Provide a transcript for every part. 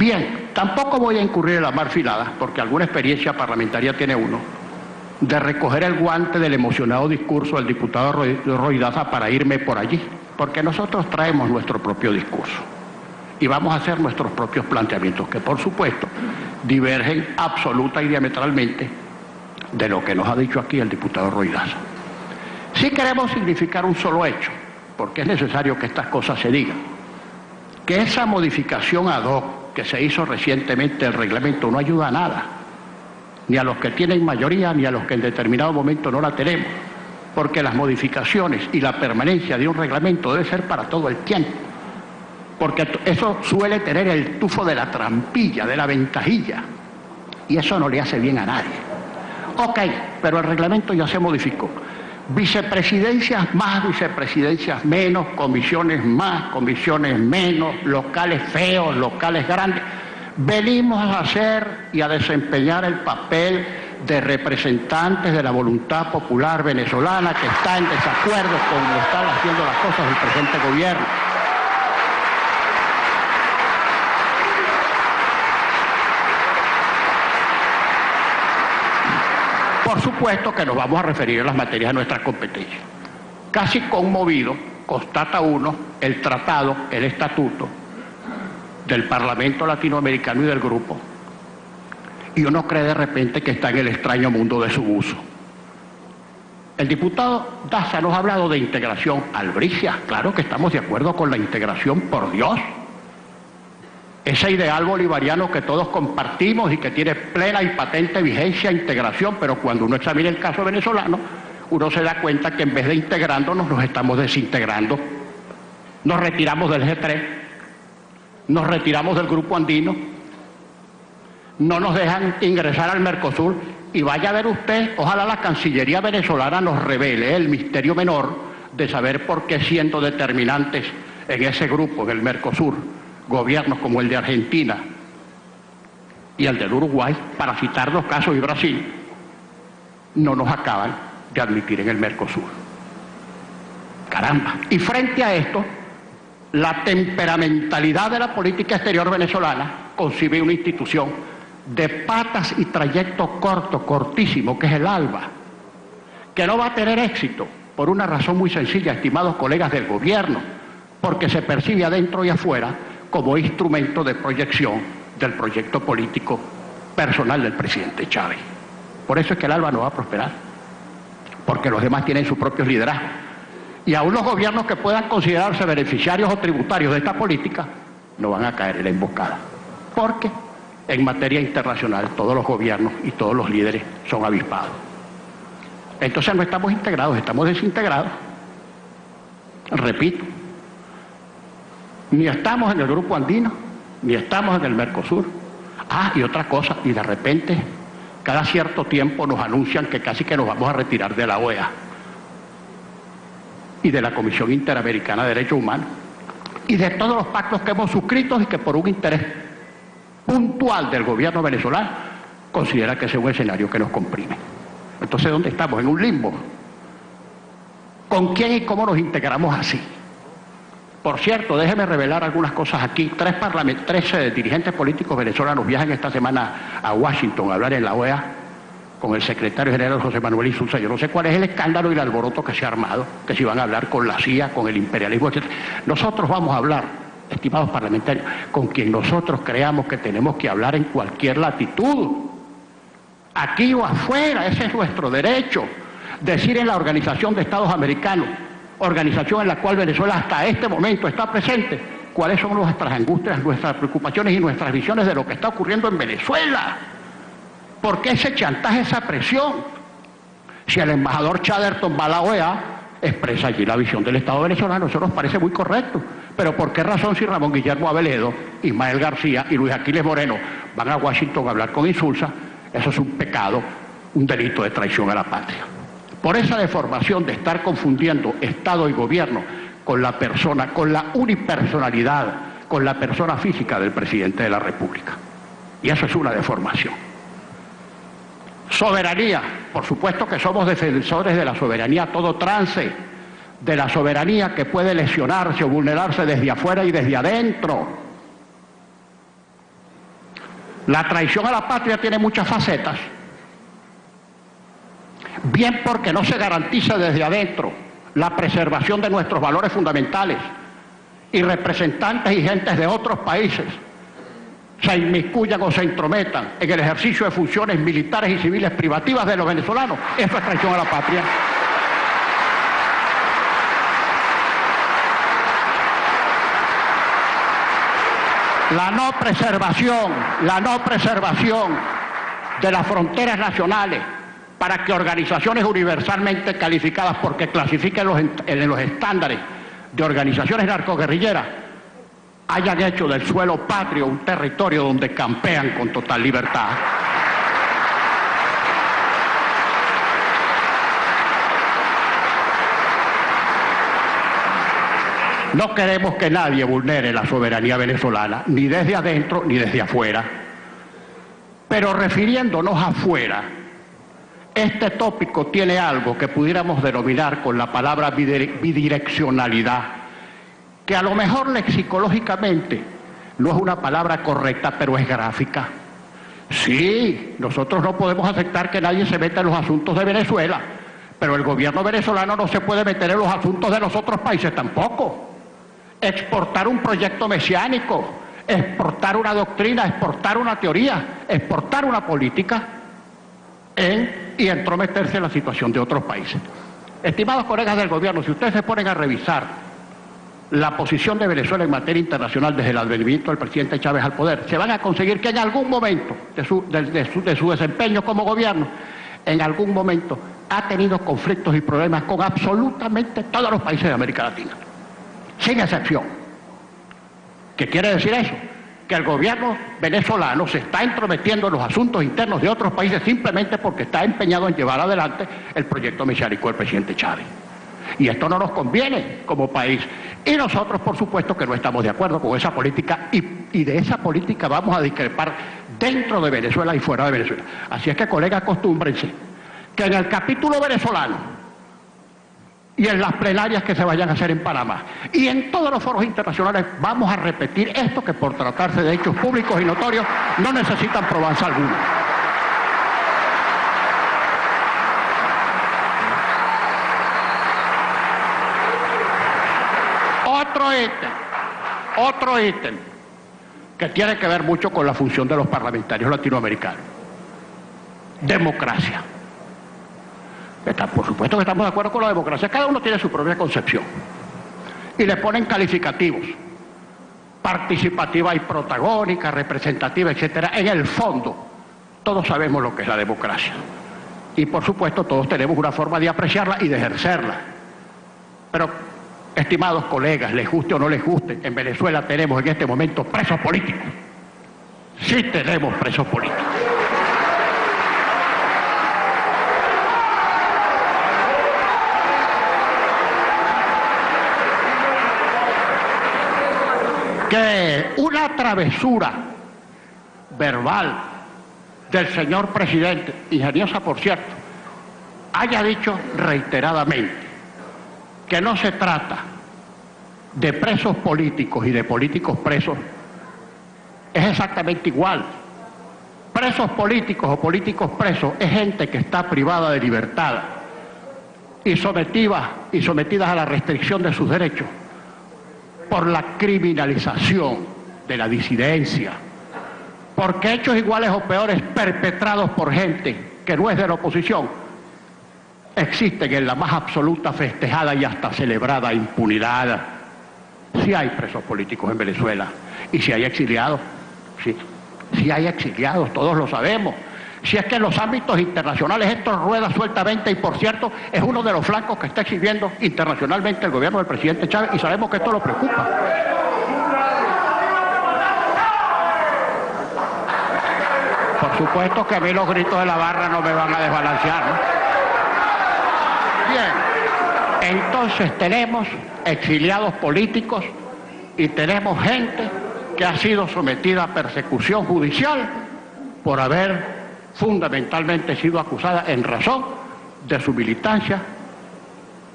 Bien, tampoco voy a incurrir en la marfilada, porque alguna experiencia parlamentaria tiene uno, de recoger el guante del emocionado discurso del diputado Roy Daza para irme por allí, porque nosotros traemos nuestro propio discurso y vamos a hacer nuestros propios planteamientos, que por supuesto divergen absoluta y diametralmente de lo que nos ha dicho aquí el diputado Roy Daza. Sí queremos significar un solo hecho, porque es necesario que estas cosas se digan, que esa modificación ad hoc que se hizo recientemente del reglamento no ayuda a nada, ni a los que tienen mayoría, ni a los que en determinado momento no la tenemos, porque las modificaciones y la permanencia de un reglamento debe ser para todo el tiempo, porque eso suele tener el tufo de la trampilla, de la ventajilla, y eso no le hace bien a nadie. Ok, pero el reglamento ya se modificó. Vicepresidencias más, vicepresidencias menos, comisiones más, comisiones menos, locales feos, locales grandes. Venimos a hacer y a desempeñar el papel de representantes de la voluntad popular venezolana que está en desacuerdo con lo que están haciendo las cosas del presente gobierno. Por supuesto que nos vamos a referir a las materias de nuestra competencia. Casi conmovido, constata uno el tratado, el estatuto del Parlamento Latinoamericano y del Grupo, y uno cree de repente que está en el extraño mundo de su uso. El diputado Daza nos ha hablado de integración. Albricia, claro que estamos de acuerdo con la integración, por Dios. Ese ideal bolivariano que todos compartimos y que tiene plena y patente vigencia e integración, pero cuando uno examina el caso venezolano, uno se da cuenta que en vez de integrándonos nos estamos desintegrando. Nos retiramos del G3, nos retiramos del Grupo Andino, no nos dejan ingresar al Mercosur, y vaya a ver usted, ojalá la Cancillería venezolana nos revele el misterio menor de saber por qué, siendo determinantes en ese grupo, en el Mercosur, gobiernos como el de Argentina y el del Uruguay, para citar dos casos, y Brasil, no nos acaban de admitir en el Mercosur. Caramba. Y frente a esto, la temperamentalidad de la política exterior venezolana concibe una institución de patas y trayecto corto, cortísimo, que es el ALBA, que no va a tener éxito por una razón muy sencilla, estimados colegas del gobierno, porque se percibe adentro y afuera como instrumento de proyección del proyecto político personal del presidente Chávez. Por eso es que el ALBA no va a prosperar, porque los demás tienen sus propios liderazgos. Y aún los gobiernos que puedan considerarse beneficiarios o tributarios de esta política no van a caer en la emboscada, porque en materia internacional todos los gobiernos y todos los líderes son avispados. Entonces no estamos integrados, estamos desintegrados. Repito, ni estamos en el Grupo Andino, ni estamos en el Mercosur. Ah, y otra cosa, y de repente, cada cierto tiempo nos anuncian que casi que nos vamos a retirar de la OEA y de la Comisión Interamericana de Derechos Humanos, y de todos los pactos que hemos suscrito y que por un interés puntual del gobierno venezolano considera que ese es un escenario que nos comprime. Entonces, ¿dónde estamos? En un limbo. ¿Con quién y cómo nos integramos así? Por cierto, déjeme revelar algunas cosas aquí. Tres dirigentes políticos venezolanos viajan esta semana a Washington a hablar en la OEA con el secretario general José Manuel Insulza. Yo no sé cuál es el escándalo y el alboroto que se ha armado, que si van a hablar con la CIA, con el imperialismo, etc. Nosotros vamos a hablar, estimados parlamentarios, con quien nosotros creamos que tenemos que hablar en cualquier latitud, aquí o afuera. Ese es nuestro derecho. Decir en la Organización de Estados Americanos, organización en la cual Venezuela hasta este momento está presente, cuáles son nuestras angustias, nuestras preocupaciones y nuestras visiones de lo que está ocurriendo en Venezuela. ¿Por qué ese chantaje, esa presión? Si el embajador Chatterton va a la OEA, expresa allí la visión del Estado venezolano, eso nos parece muy correcto. Pero ¿por qué razón, si Ramón Guillermo Aveledo, Ismael García y Luis Aquiles Moreno van a Washington a hablar con Insulza? Eso es un pecado, un delito de traición a la patria. Por esa deformación de estar confundiendo Estado y gobierno con la persona, con la unipersonalidad, con la persona física del presidente de la República. Y eso es una deformación. Soberanía, por supuesto que somos defensores de la soberanía a todo trance, de la soberanía que puede lesionarse o vulnerarse desde afuera y desde adentro. La traición a la patria tiene muchas facetas. Bien porque no se garantiza desde adentro la preservación de nuestros valores fundamentales y representantes y gentes de otros países se inmiscuyan o se intrometan en el ejercicio de funciones militares y civiles privativas de los venezolanos. Eso es traición a la patria. La no preservación de las fronteras nacionales para que organizaciones universalmente calificadas porque clasifiquen en los estándares de organizaciones narcoguerrilleras hayan hecho del suelo patrio un territorio donde campean con total libertad. No queremos que nadie vulnere la soberanía venezolana, ni desde adentro ni desde afuera. Pero refiriéndonos afuera, este tópico tiene algo que pudiéramos denominar con la palabra bidireccionalidad, que a lo mejor lexicológicamente no es una palabra correcta, pero es gráfica. Sí, nosotros no podemos aceptar que nadie se meta en los asuntos de Venezuela, pero el gobierno venezolano no se puede meter en los asuntos de los otros países tampoco. Exportar un proyecto mesiánico, exportar una doctrina, exportar una teoría, exportar una política y entrometerse en la situación de otros países. Estimados colegas del gobierno, si ustedes se ponen a revisar la posición de Venezuela en materia internacional desde el advenimiento del presidente Chávez al poder, se van a conseguir que en algún momento de su desempeño como gobierno, en algún momento ha tenido conflictos y problemas con absolutamente todos los países de América Latina, sin excepción. ¿Qué quiere decir eso? Que el gobierno venezolano se está entrometiendo en los asuntos internos de otros países simplemente porque está empeñado en llevar adelante el proyecto mesiánico del presidente Chávez. Y esto no nos conviene como país. Y nosotros, por supuesto, que no estamos de acuerdo con esa política y de esa política vamos a discrepar dentro de Venezuela y fuera de Venezuela. Así es que, colegas, acostúmbrense que en el capítulo venezolano y en las plenarias que se vayan a hacer en Panamá y en todos los foros internacionales vamos a repetir esto, que por tratarse de hechos públicos y notorios no necesitan probanza alguna. Otro ítem que tiene que ver mucho con la función de los parlamentarios latinoamericanos: democracia. Por supuesto que estamos de acuerdo con la democracia, cada uno tiene su propia concepción y le ponen calificativos: participativa y protagónica, representativa, etcétera. En el fondo todos sabemos lo que es la democracia y por supuesto todos tenemos una forma de apreciarla y de ejercerla. Pero, estimados colegas, les guste o no les guste, en Venezuela tenemos en este momento presos políticos. Sí tenemos presos políticos. Que una travesura verbal del señor presidente, ingeniosa por cierto, haya dicho reiteradamente que no se trata de presos políticos y de políticos presos, es exactamente igual. Presos políticos o políticos presos es gente que está privada de libertad y sometidas a la restricción de sus derechos por la criminalización de la disidencia, porque hechos iguales o peores perpetrados por gente que no es de la oposición existen en la más absoluta, festejada y hasta celebrada impunidad. Sí hay presos políticos en Venezuela y si hay exiliados, sí hay exiliados, todos lo sabemos. Si es que en los ámbitos internacionales esto rueda sueltamente y, por cierto, es uno de los flancos que está exhibiendo internacionalmente el gobierno del presidente Chávez y sabemos que esto lo preocupa. Por supuesto que a mí los gritos de la barra no me van a desbalancear, ¿no? Bien, entonces tenemos exiliados políticos y tenemos gente que ha sido sometida a persecución judicial por haber fundamentalmente sido acusada en razón de su militancia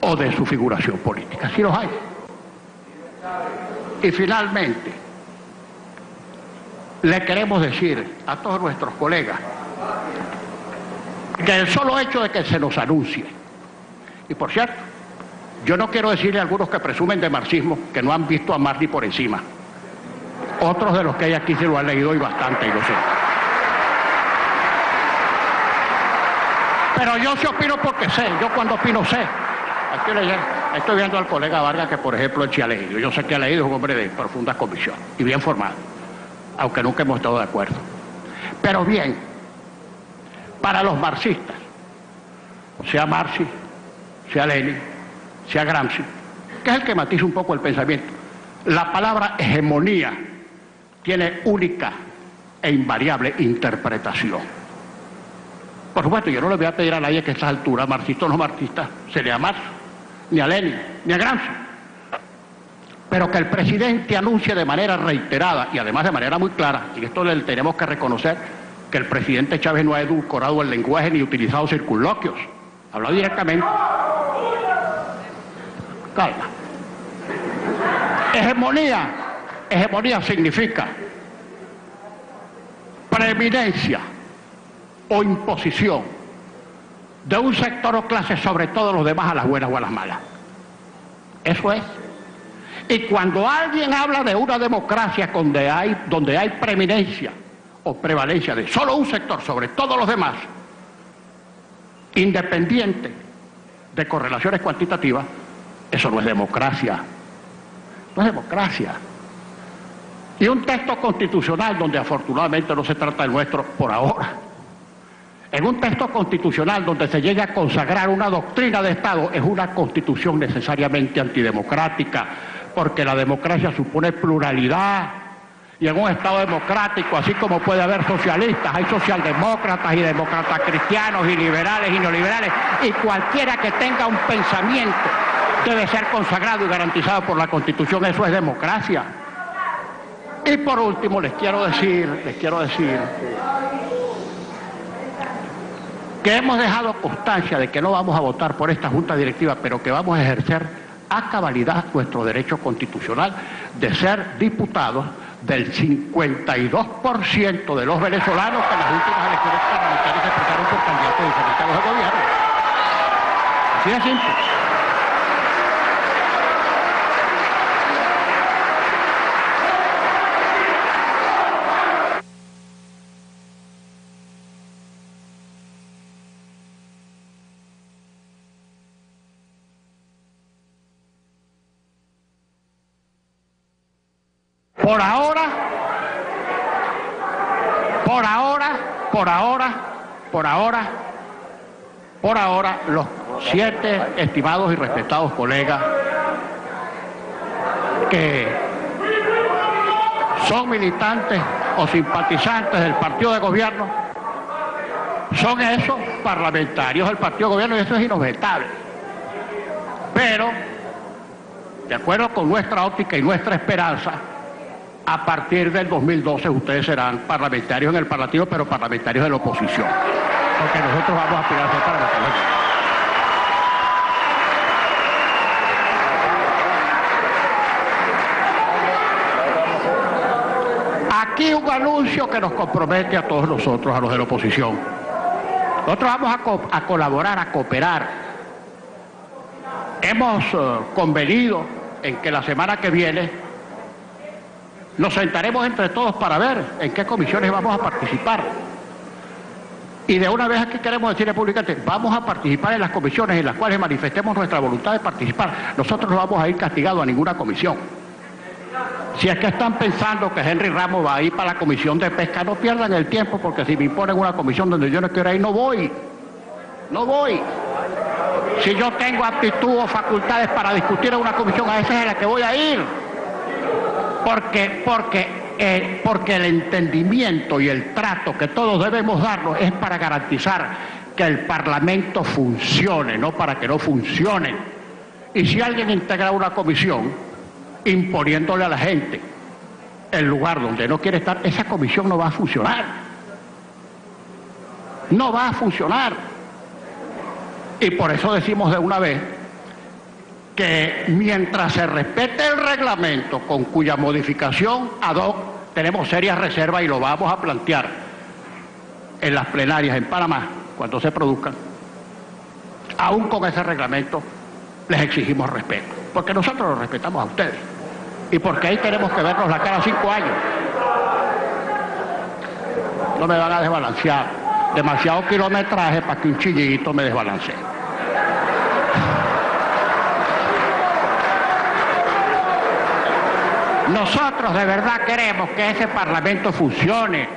o de su figuración política. Sí los hay. Y finalmente, le queremos decir a todos nuestros colegas que el solo hecho de que se nos anuncie, y por cierto, yo no quiero decirle a algunos que presumen de marxismo que no han visto a Marx ni por encima. Otros de los que hay aquí se lo han leído y bastante, y lo sé. Pero yo sí opino porque sé, yo cuando opino sé. Estoy viendo al colega Vargas que, por ejemplo, él sí ha leído. Yo sé que ha leído, es un hombre de profunda convicción y bien formado, aunque nunca hemos estado de acuerdo. Pero bien, para los marxistas, sea Marx, sea Lenin, sea Gramsci, que es el que matiza un poco el pensamiento, la palabra hegemonía tiene única e invariable interpretación. Por supuesto, yo no le voy a pedir a nadie que a estas alturas, marxista o no marxista, se lea Marx, ni a Lenin, ni a Gramsci. Pero que el presidente anuncie de manera reiterada y además de manera muy clara, y esto le tenemos que reconocer, que el presidente Chávez no ha edulcorado el lenguaje ni utilizado circunloquios. Habló directamente. Calma. Hegemonía significa preeminencia o imposición de un sector o clase sobre todos los demás, a las buenas o a las malas. Eso es. Y cuando alguien habla de una democracia donde hay preeminencia o prevalencia de solo un sector sobre todos los demás, independiente de correlaciones cuantitativas, eso no es democracia. No es democracia. Y un texto constitucional donde afortunadamente no se trata del nuestro por ahora, en un texto constitucional donde se llegue a consagrar una doctrina de Estado, es una constitución necesariamente antidemocrática, porque la democracia supone pluralidad, y en un Estado democrático, así como puede haber socialistas, hay socialdemócratas y demócratas cristianos y liberales y neoliberales, y cualquiera que tenga un pensamiento debe ser consagrado y garantizado por la Constitución. Eso es democracia. Y por último les quiero decir que hemos dejado constancia de que no vamos a votar por esta Junta Directiva, pero que vamos a ejercer a cabalidad nuestro derecho constitucional de ser diputados del 52% de los venezolanos que en las últimas elecciones parlamentarias se expresaron por candidatos diferentes a los de gobierno. Así de simple. Por ahora, los 7 estimados y respetados colegas que son militantes o simpatizantes del partido de gobierno son esos parlamentarios del partido de gobierno, y eso es inobjetable. Pero, de acuerdo con nuestra óptica y nuestra esperanza, a partir del 2012 ustedes serán parlamentarios en el Parlamento, pero parlamentarios de la oposición, porque nosotros vamos a aspirar a ser parlamentarios. Aquí un anuncio que nos compromete a todos nosotros, a los de la oposición. Nosotros vamos a colaborar, a cooperar. Hemos convenido en que la semana que viene nos sentaremos entre todos para ver en qué comisiones vamos a participar. Y de una vez aquí queremos decirle públicamente, vamos a participar en las comisiones en las cuales manifestemos nuestra voluntad de participar. Nosotros no vamos a ir castigados a ninguna comisión. Si es que están pensando que Henry Ramos va a ir para la comisión de pesca, no pierdan el tiempo, porque si me imponen una comisión donde yo no quiero ir, no voy. No voy. Si yo tengo aptitud o facultades para discutir en una comisión, a esa es a la que voy a ir. Porque el entendimiento y el trato que todos debemos darnos es para garantizar que el Parlamento funcione, no para que no funcione. Y si alguien integra una comisión imponiéndole a la gente el lugar donde no quiere estar, esa comisión no va a funcionar. No va a funcionar. Y por eso decimos de una vez que mientras se respete el reglamento, con cuya modificación ad hoc tenemos serias reservas y lo vamos a plantear en las plenarias en Panamá, cuando se produzcan. Aún con ese reglamento les exigimos respeto, porque nosotros los respetamos a ustedes y porque ahí tenemos que vernos la cara 5 años. No me van a desbalancear, demasiado kilometraje para que un chillito me desbalancee. Nosotros de verdad queremos que ese Parlamento funcione,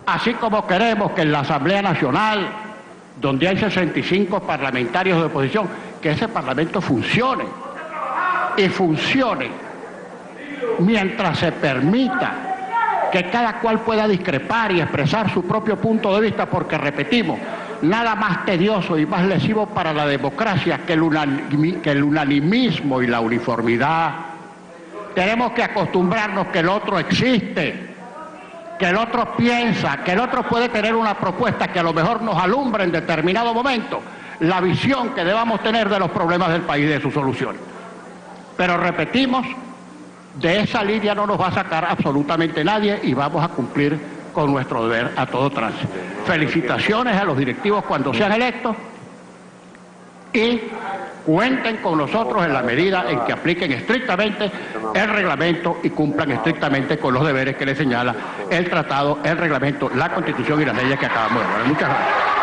así como queremos que en la Asamblea Nacional, donde hay 65 parlamentarios de oposición, que ese Parlamento funcione, y funcione mientras se permita que cada cual pueda discrepar y expresar su propio punto de vista, porque repetimos, nada más tedioso y más lesivo para la democracia que el unanimismo y la uniformidad. Tenemos que acostumbrarnos que el otro existe, que el otro piensa, que el otro puede tener una propuesta que a lo mejor nos alumbra en determinado momento la visión que debamos tener de los problemas del país y de sus soluciones. Pero repetimos, de esa línea no nos va a sacar absolutamente nadie y vamos a cumplir con nuestro deber a todo trance. Felicitaciones a los directivos cuando sean electos y cuenten con nosotros en la medida en que apliquen estrictamente el reglamento y cumplan estrictamente con los deberes que les señala el tratado, el reglamento, la Constitución y las leyes que acabamos de ver. Muchas gracias.